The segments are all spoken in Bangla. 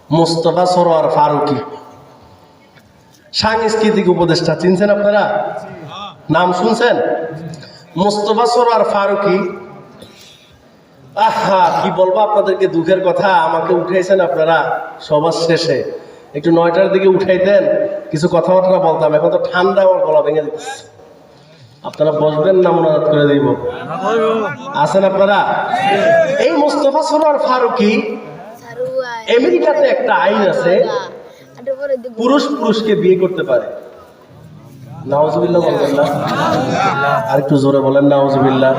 মোস্তফা সরোয়ার ফারুকী সাংস্কৃতিক উপদেষ্টা, চিনছেন আপনারা? নাম শুনছেন? মোস্তফা সরোয়ার ফারুকী। আহা, কি বলবো আপনাদেরকে, দুঃখের কথা। আমাকে উঠাইছেন আপনারা সবার শেষে, একটু 9টার দিকে উঠাইতেন, কিছু কথাবার্তা বলতাম। এখন তো ঠান্ডা, আমার গলা ভেঙে দিচ্ছে। আপনারা বসবেন না মনোনাদ করে দিব? আছেন আপনারা? এই মোস্তফা সরোয়ার ফারুকী, আমেরিকাতে একটা আইন আছে, পুরুষ পুরুষকে বিয়ে করতে পারে। নাউজুবিল্লাহ বলবেন না? আর একটু জোরে বলেন নাউজুবিল্লাহ।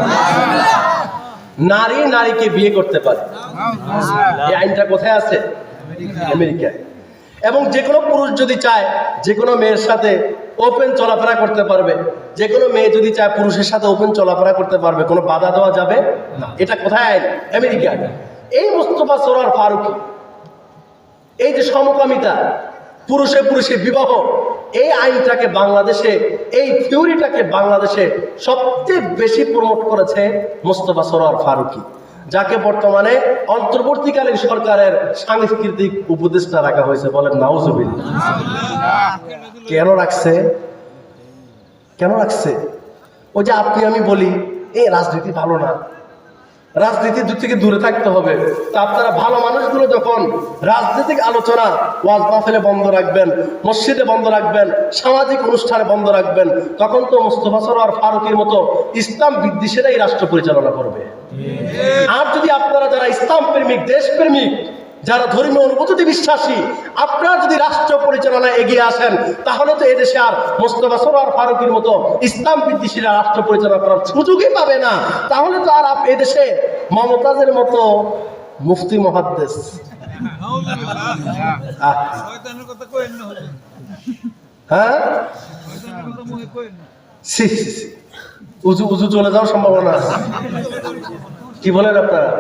নারী নারীকে বিয়ে করতে পারে। এই আইনটা কোথায় আছে? আমেরিকায়। এবং যে কোনো পুরুষ যদি চায় যে কোনো মেয়ের সাথে ওপেন চলাফেরা করতে পারবে। যে কোনো মেয়ে যদি চায় পুরুষের সাথে ওপেন চলাফেরা করতে পারবে, কোনো বাধা দেওয়া যাবে না। এটা কোথায় আইন? আমেরিকায়। এই মোস্তফা সরোয়ার ফারুকী, এই যে সমকামিতা, পুরুষে পুরুষে বিবাহ, এই আইনটাকে বাংলাদেশে, এই থিওরিটাকে বাংলাদেশে সবচেয়ে বেশি প্রমোট করেছে মোস্তফা সরোয়ার ফারুকী, যাকে বর্তমানে অন্তর্বর্তীকালীন সরকারের সাংস্কৃতিক উপদেষ্টা রাখা হয়েছে। বলেন নাউজুবিল্লাহ। কেন রাখছে? কেন রাখছে? ওই যে আপনি আমি বলি এই রাজনীতি ভালো না, রাজনীতির দিক থেকে দূরে থাকতে হবে। তা আপনারা ভালো মানুষগুলো যখন রাজনৈতিক আলোচনা ওয়াজ মাহফিলে বন্ধ রাখবেন, মসজিদে বন্ধ রাখবেন, সামাজিক অনুষ্ঠানে বন্ধ রাখবেন, তখন তো মোস্তফা সরোয়ার ফারুকীর মতো ইসলাম বিদ্বেষীরাই রাষ্ট্র পরিচালনা করবে। আর যদি আপনারা যারা ইসলাম প্রেমিক, দেশ প্রেমিক, যারা ধর্মীয় অনুভূতিতে বিশ্বাসী, আপনারা যদি রাষ্ট্র পরিচালনায় এগিয়ে আসেন, তাহলে তো এদেশে আর মোস্তফা সরোয়ার ফারুকীর মতো ইসলাম বিদ্বেষীরা রাষ্ট্র পরিচালনা করার সুযোগই পাবে না। তাহলে তো আর এদেশে মমতাজের মতো মুফতি মুহাদ্দিস, হ্যাঁ, উজু চলে যাওয়ার সম্ভাবনা আছে। কি বলেন আপনারা?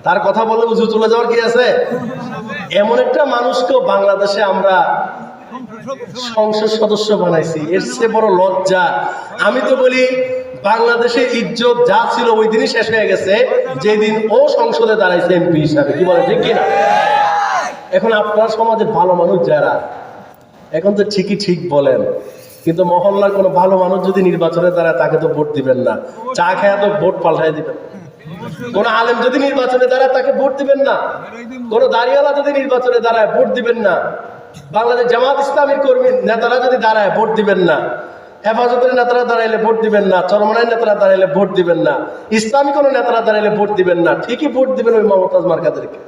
তার কথা বলে উজু চলে যাওয়ার কি আছে? এমন একটা মানুষকেও বাংলাদেশে আমরা সংসদ সদস্য বানাইছি, এর চেয়ে বড় লজ্জা। আমি তো বলি বাংলাদেশের ইজ্জত যা ছিল ওই দিনই শেষ হয়ে গেছে, যেদিন ও সংসদে দাঁড়াইছে এমপি হিসাবে। কি বলে, ঠিক কিনা? এখন আপনার সমাজে ভালো মানুষ যারা, এখন তো ঠিকই ঠিক বলেন, কিন্তু মহল্লার কোনো ভালো মানুষ যদি নির্বাচনে দাঁড়ায়, তাকে তো ভোট দিবেন না। চা খেয়ে তো ভোট পাল্টাই দিবেন। কোন আলেম যদি নির্বাচনে দাঁড়ায়, তাকে ভোট দিবেন না। কোন দাঁড়িয়ালা যদি নির্বাচনে দাঁড়ায়, ভোট দিবেন না। বাংলাদেশ জামাত ইসলামীর কর্মী নেতারা যদি দাঁড়ায়, ভোট দিবেন না। হেফাজতের নেতারা দাঁড়াইলে ভোট দিবেন না। চরমনাইয়ের নেতারা দাঁড়াইলে ভোট দিবেন না। ইসলামী কোন নেতারা দাঁড়াইলে ভোট দিবেন না। ঠিকই ভোট দিবেন ওই মমতাজ মার্কাদেরকে।